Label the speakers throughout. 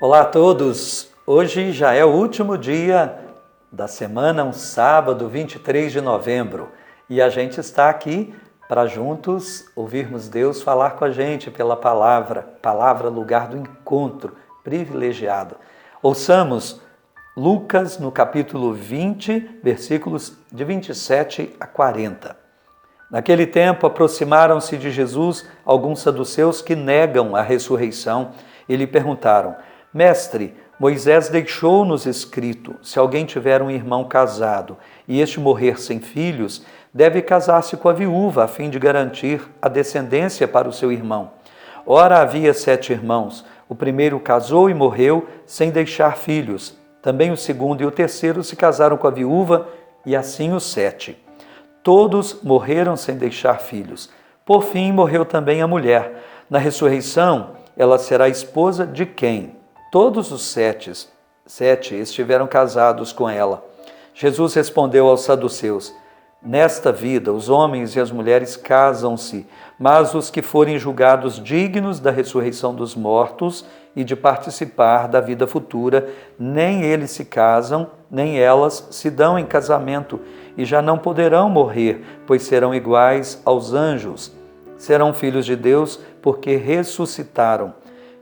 Speaker 1: Olá a todos! Hoje já é o último dia da semana, um sábado, 23 de novembro. E a gente está aqui para juntos ouvirmos Deus falar com a gente pela palavra lugar do encontro privilegiado. Ouçamos Lucas no capítulo 20, versículos de 27 a 40. Naquele tempo aproximaram-se de Jesus alguns saduceus que negam a ressurreição e lhe perguntaram: Mestre, Moisés deixou-nos escrito, se alguém tiver um irmão casado e este morrer sem filhos, deve casar-se com a viúva a fim de garantir a descendência para o seu irmão. Ora, havia 7 irmãos. O primeiro casou e morreu sem deixar filhos. Também o segundo e o terceiro se casaram com a viúva e assim os 7. Todos morreram sem deixar filhos. Por fim, morreu também a mulher. Na ressurreição, ela será esposa de quem? Todos os 7 estiveram casados com ela. Jesus respondeu aos saduceus: Nesta vida, os homens e as mulheres casam-se, mas os que forem julgados dignos da ressurreição dos mortos e de participar da vida futura, nem eles se casam, nem elas se dão em casamento, e já não poderão morrer, pois serão iguais aos anjos. Serão filhos de Deus, porque ressuscitaram.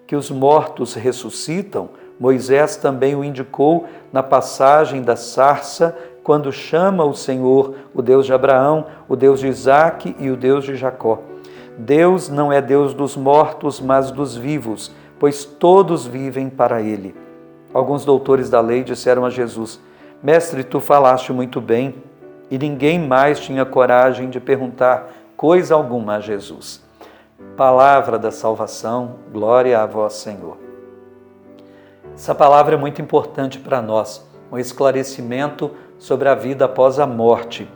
Speaker 1: Que os mortos ressuscitam, Moisés também o indicou na passagem da sarça, quando chama o Senhor, o Deus de Abraão, o Deus de Isaque e o Deus de Jacó. Deus não é Deus dos mortos, mas dos vivos, pois todos vivem para Ele. Alguns doutores da lei disseram a Jesus: Mestre, tu falaste muito bem, e ninguém mais tinha coragem de perguntar coisa alguma a Jesus. Palavra da salvação, glória a vós, Senhor. Essa palavra é muito importante para nós, um esclarecimento sobre a vida após a morte.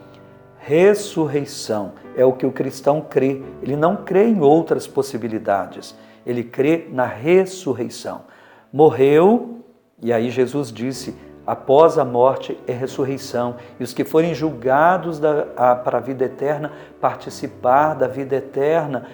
Speaker 1: Ressurreição é o que o cristão crê. Ele não crê em outras possibilidades, ele crê na ressurreição. Morreu, e aí Jesus disse: após a morte é ressurreição, e os que forem julgados para a vida eterna, participar da vida eterna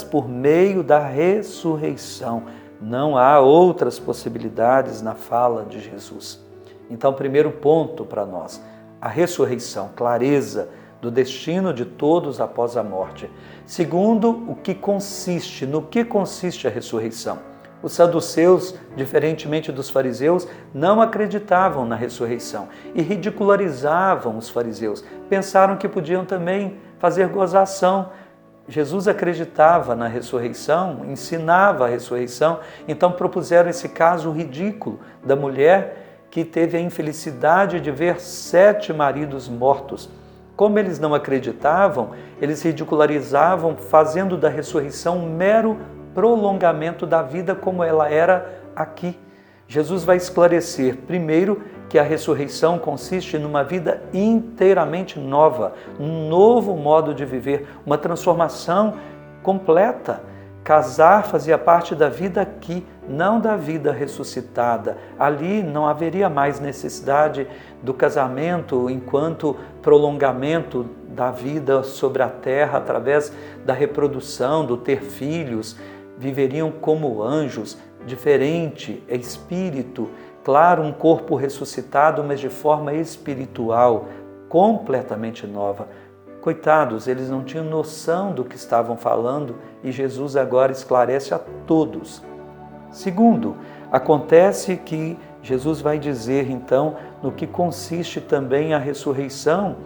Speaker 1: por meio da ressurreição. Não há outras possibilidades na fala de Jesus. Então, primeiro ponto para nós, a ressurreição, clareza do destino de todos após a morte. Segundo, no que consiste a ressurreição? Os saduceus, diferentemente dos fariseus, não acreditavam na ressurreição e ridicularizavam os fariseus. Pensaram que podiam também fazer gozação. Jesus acreditava na ressurreição, ensinava a ressurreição, então propuseram esse caso ridículo da mulher que teve a infelicidade de ver 7 maridos mortos. Como eles não acreditavam, eles ridicularizavam, fazendo da ressurreição um mero prolongamento da vida como ela era aqui. Jesus vai esclarecer, primeiro, que a ressurreição consiste numa vida inteiramente nova, um novo modo de viver, uma transformação completa. Casar fazia parte da vida aqui, não da vida ressuscitada. Ali não haveria mais necessidade do casamento enquanto prolongamento da vida sobre a terra através da reprodução, do ter filhos. Viveriam como anjos, diferente, é espírito, claro, um corpo ressuscitado, mas de forma espiritual, completamente nova. Coitados, eles não tinham noção do que estavam falando e Jesus agora esclarece a todos. Segundo, acontece que Jesus vai dizer então no que consiste também a ressurreição,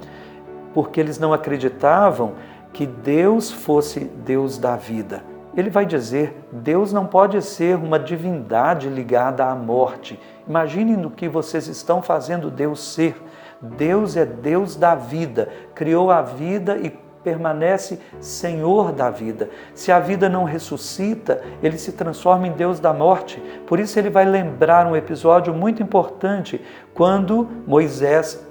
Speaker 1: porque eles não acreditavam que Deus fosse Deus da vida. Ele vai dizer: Deus não pode ser uma divindade ligada à morte. Imaginem no que vocês estão fazendo Deus ser. Deus é Deus da vida, criou a vida e permanece Senhor da vida. Se a vida não ressuscita, ele se transforma em Deus da morte. Por isso ele vai lembrar um episódio muito importante, quando Moisés,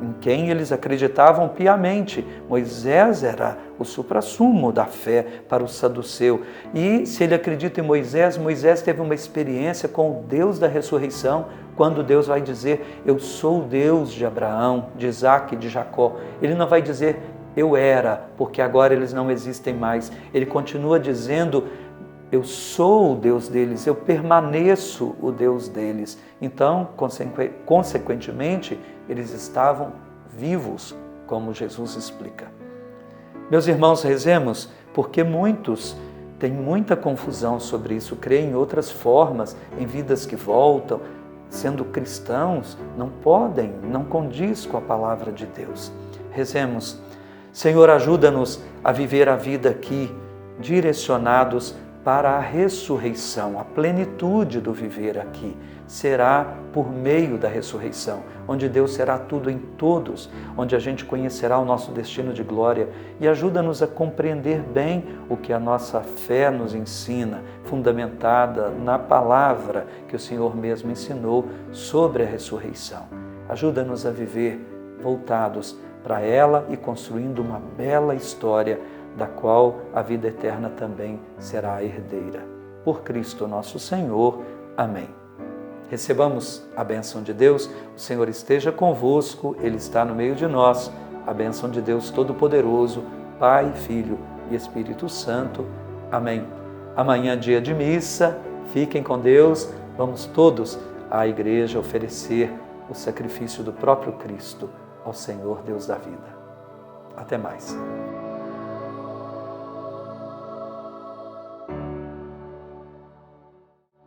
Speaker 1: em quem eles acreditavam piamente, Moisés era o suprassumo da fé para o saduceu. E se ele acredita em Moisés, Moisés teve uma experiência com o Deus da ressurreição, quando Deus vai dizer: eu sou o Deus de Abraão, de Isaque e de Jacó. Ele não vai dizer eu era, porque agora eles não existem mais. Ele continua dizendo eu sou o Deus deles, eu permaneço o Deus deles. Então, consequentemente, eles estavam vivos, como Jesus explica. Meus irmãos, rezemos, porque muitos têm muita confusão sobre isso, creem em outras formas, em vidas que voltam, sendo cristãos, não podem, não condiz com a palavra de Deus. Rezemos. Senhor, ajuda-nos a viver a vida aqui, direcionados para a ressurreição, a plenitude do viver aqui. Será por meio da ressurreição, onde Deus será tudo em todos, onde a gente conhecerá o nosso destino de glória, e ajuda-nos a compreender bem o que a nossa fé nos ensina, fundamentada na palavra que o Senhor mesmo ensinou sobre a ressurreição. Ajuda-nos a viver voltados para ela e construindo uma bela história da qual a vida eterna também será a herdeira. Por Cristo nosso Senhor. Amém. Recebamos a bênção de Deus. O Senhor esteja convosco, Ele está no meio de nós. A bênção de Deus Todo-Poderoso, Pai, Filho e Espírito Santo. Amém. Amanhã, dia de missa, fiquem com Deus. Vamos todos à igreja oferecer o sacrifício do próprio Cristo ao Senhor Deus da vida. Até mais.